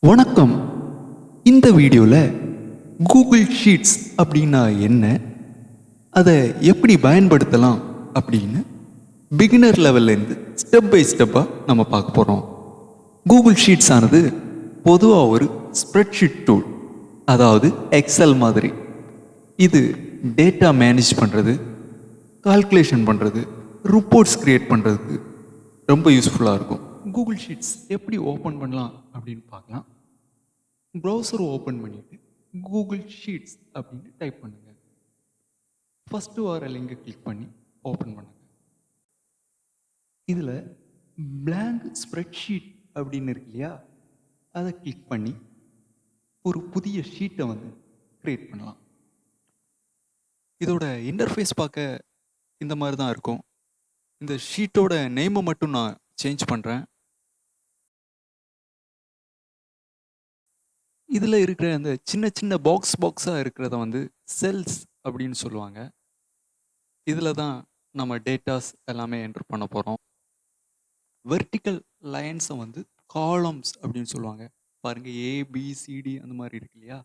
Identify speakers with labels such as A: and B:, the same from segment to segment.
A: வணக்கம். இந்த வீடியோவில் கூகுள் ஷீட்ஸ் அப்படின்னா என்ன, அதை எப்படி பயன்படுத்தலாம் அப்படின்னு பிகினர் லெவல்லேருந்து ஸ்டெப் பை ஸ்டெப்பாக நம்ம பார்க்க போகிறோம். கூகுள் ஷீட்ஸ் ஆனது பொதுவாக ஒரு ஸ்ப்ரெட்ஷீட் டூல், அதாவது எக்ஸல் மாதிரி. இது டேட்டா மேனேஜ் பண்ணுறது, கால்குலேஷன் பண்ணுறது, ரிப்போர்ட்ஸ் க்ரியேட் பண்ணுறதுக்கு ரொம்ப யூஸ்ஃபுல்லாக இருக்கும். கூகுள் ஷீட்ஸ் எப்படி ஓப்பன் பண்ணலாம் அப்படின்னு பார்க்கலாம். ப்ரௌசர் ஓப்பன் பண்ணிவிட்டு கூகுள் ஷீட்ஸ் அப்படின்னு டைப் பண்ணுங்கள். ஃபஸ்ட்டு வர லிங்கை கிளிக் பண்ணி ஓப்பன் பண்ணுங்கள். இதில் பிளாங்க் ஸ்ப்ரெட்ஷீட் அப்படின்னு இருக்கு இல்லையா, அதை கிளிக் பண்ணி ஒரு புதிய ஷீட்டை க்ரியேட் பண்ணலாம். இதோட இன்டர்ஃபேஸ் பார்க்க இந்த மாதிரி தான் இருக்கும். இந்த ஷீட்டோட நேமை மட்டும் நான் சேஞ்ச் பண்ணுறேன். இதில் இருக்கிற அந்த சின்ன சின்ன பாக்ஸாக இருக்கிறத செல்ஸ் அப்படின்னு சொல்லுவாங்க. இதில் தான் நம்ம டேட்டாஸ் எல்லாமே என்டர் பண்ண போகிறோம். வெர்டிக்கல் லைன்ஸை காலம்ஸ் அப்படின்னு சொல்லுவாங்க. பாருங்கள், ஏபிசிடி அந்த மாதிரி இருக்கு இல்லையா.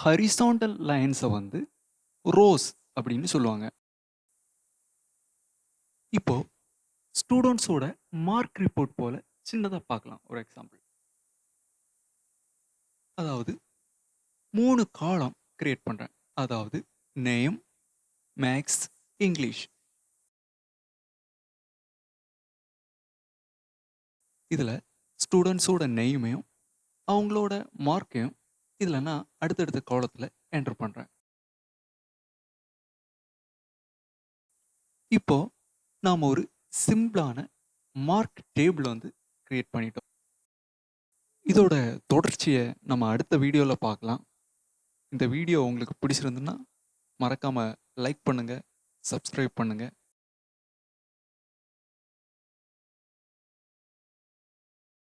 A: ஹரிசாண்டல் லைன்ஸை ரோஸ் அப்படின்னு சொல்லுவாங்க. இப்போ ஸ்டூடெண்ட்ஸோட மார்க் ரிப்போர்ட் போல் சின்னதாக பார்க்கலாம். ஒரு எக்ஸாம்பிள், அதாவது 3 காலம் கிரியேட் பண்ணுறேன். அதாவது நேம், மேக்ஸ், இங்கிலீஷ். இதில் ஸ்டூடெண்ட்ஸோட நெய்மையும் அவங்களோட மார்க்கையும் இதில் நான் அடுத்தடுத்த காலத்தில் என்டர் பண்ணுறேன். இப்போ நாம் ஒரு சிம்பிளான மார்க் டேபிள் கிரியேட் பண்ணிட்டோம். இதோட தொடர்ச்சியை நம்ம அடுத்த வீடியோவில் பார்க்கலாம். இந்த வீடியோ உங்களுக்கு பிடிச்சிருந்துன்னா மறக்காமல் லைக் பண்ணுங்கள், சப்ஸ்கிரைப் பண்ணுங்கள்.